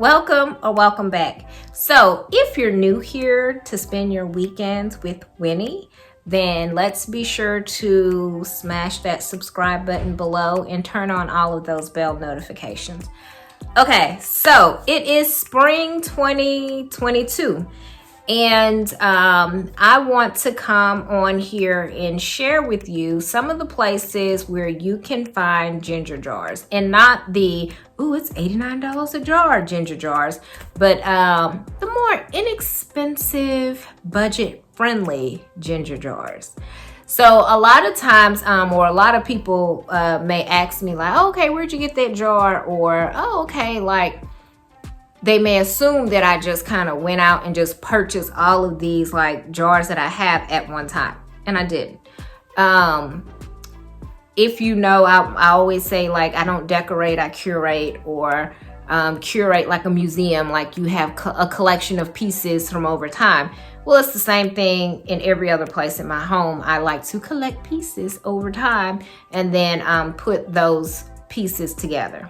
welcome or welcome back. So if you're new here to spend your weekends with Winnie, then let's be sure to smash that subscribe button below and turn on all of those bell notifications. Okay, so it is spring 2022. And I want to come on here and share with you some of the places where you can find ginger jars, and not the, ooh, it's $89 a jar ginger jars, but the more inexpensive, budget-friendly ginger jars. So a lot of times, or a lot of people may ask me like, oh, okay, where'd you get that jar? Or, oh, okay, like, they may assume that I just kind of went out and just purchased all of these like jars that I have at one time. And I didn't. If you know, I always say like, I don't decorate, I curate, or curate like a museum, like you have a collection of pieces from over time. Well, it's the same thing in every other place in my home. I like to collect pieces over time and then put those pieces together.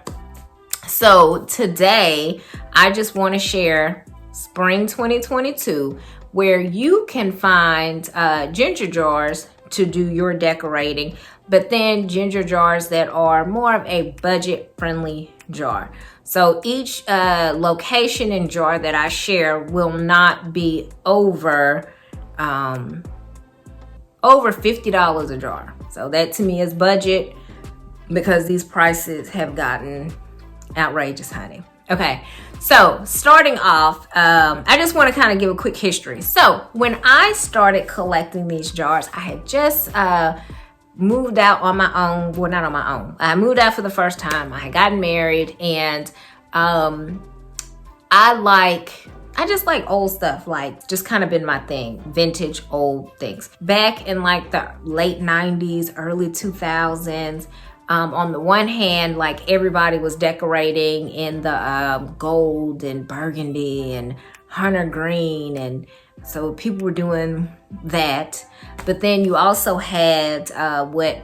So today, I just want to share spring 2022, where you can find ginger jars to do your decorating, but then ginger jars that are more of a budget-friendly jar. So each location and jar that I share will not be over $50 a jar. So that to me is budget, because these prices have gotten outrageous, honey. Okay, so starting off, I just want to kind of give a quick history. So when I started collecting these jars, I had just moved out on my own. Well, not on my own. I moved out for the first time. I had gotten married, and I just like old stuff, like just kind of been my thing, vintage old things. Back in like the late 90s, early 2000s, on the one hand, like everybody was decorating in the gold and burgundy and hunter green, and so people were doing that. But then you also had what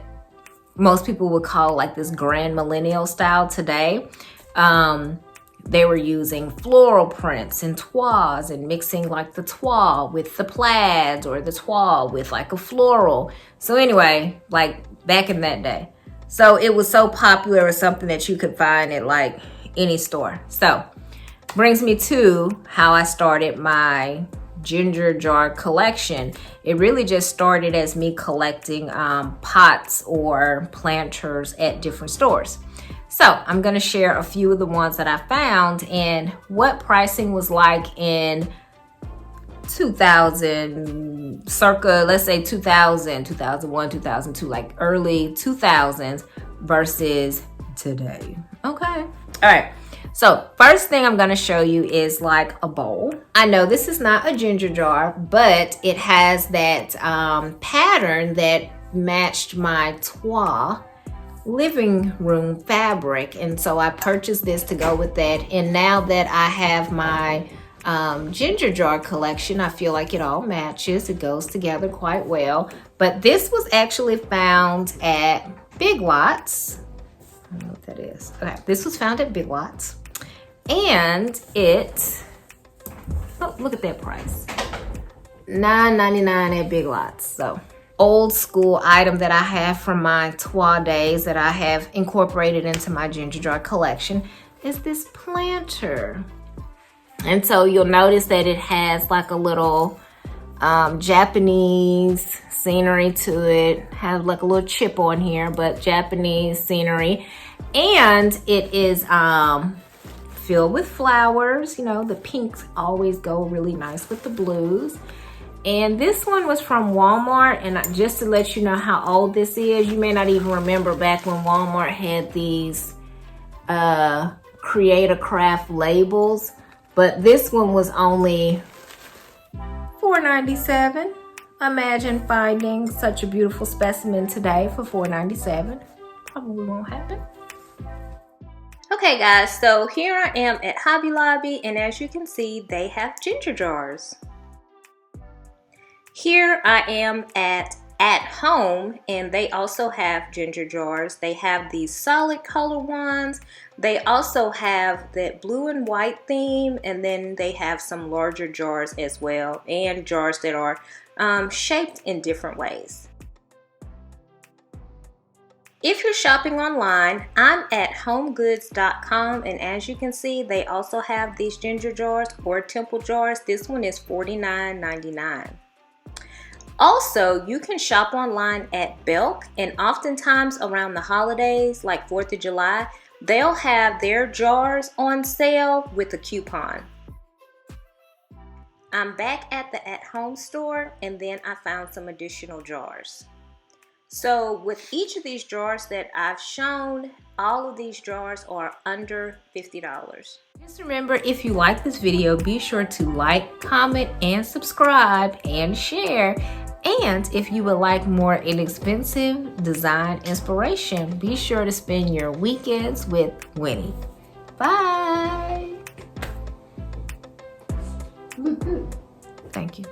most people would call like this grand millennial style today. They were using floral prints and toiles and mixing like the toile with the plaids, or the toile with like a floral. So anyway, like back in that day. So it was so popular, or something that you could find at like any store. So brings me to how I started my ginger jar collection. It really just started as me collecting pots or planters at different stores. So I'm gonna share a few of the ones that I found and what pricing was like in 2000, circa, let's say 2000, 2001, 2002, like early 2000s versus today. Okay. All right. So first thing I'm going to show you is like a bowl. I know this is not a ginger jar, but it has that pattern that matched my toile living room fabric. And so I purchased this to go with that. And now that I have my ginger jar collection, I feel like it all matches. It goes together quite well. But this was actually found at Big Lots. I don't know what that is. Okay, this was found at Big Lots, and it, oh, look at that price, $9.99 at Big Lots. So old school item that I have from my toile days that I have incorporated into my ginger jar collection is this planter. And so you'll notice that it has like a little Japanese scenery to it. Has like a little chip on here, but Japanese scenery. And it is filled with flowers. You know, the pinks always go really nice with the blues. And this one was from Walmart. And just to let you know how old this is, you may not even remember back when Walmart had these create a craft labels. But this one was only $4.97. Imagine finding such a beautiful specimen today for $4.97. Probably won't happen. Okay guys, so here I am at Hobby Lobby, and as you can see, they have ginger jars. Here I am at At Home, and they also have ginger jars. They have these solid color ones. They also have that blue and white theme, and then they have some larger jars as well, and jars that are shaped in different ways. If you're shopping online, I'm at homegoods.com, and as you can see, they also have these ginger jars or temple jars. This one is $49.99. Also, you can shop online at Belk, and oftentimes around the holidays like 4th of July, they'll have their jars on sale with a coupon. I'm back at the At Home store, and then I found some additional jars. So with each of these jars that I've shown, all of these jars are under $50. Just remember, if you like this video, be sure to like, comment, and subscribe, and share. And if you would like more inexpensive design inspiration, be sure to spend your weekends with Winnie. Bye. Thank you.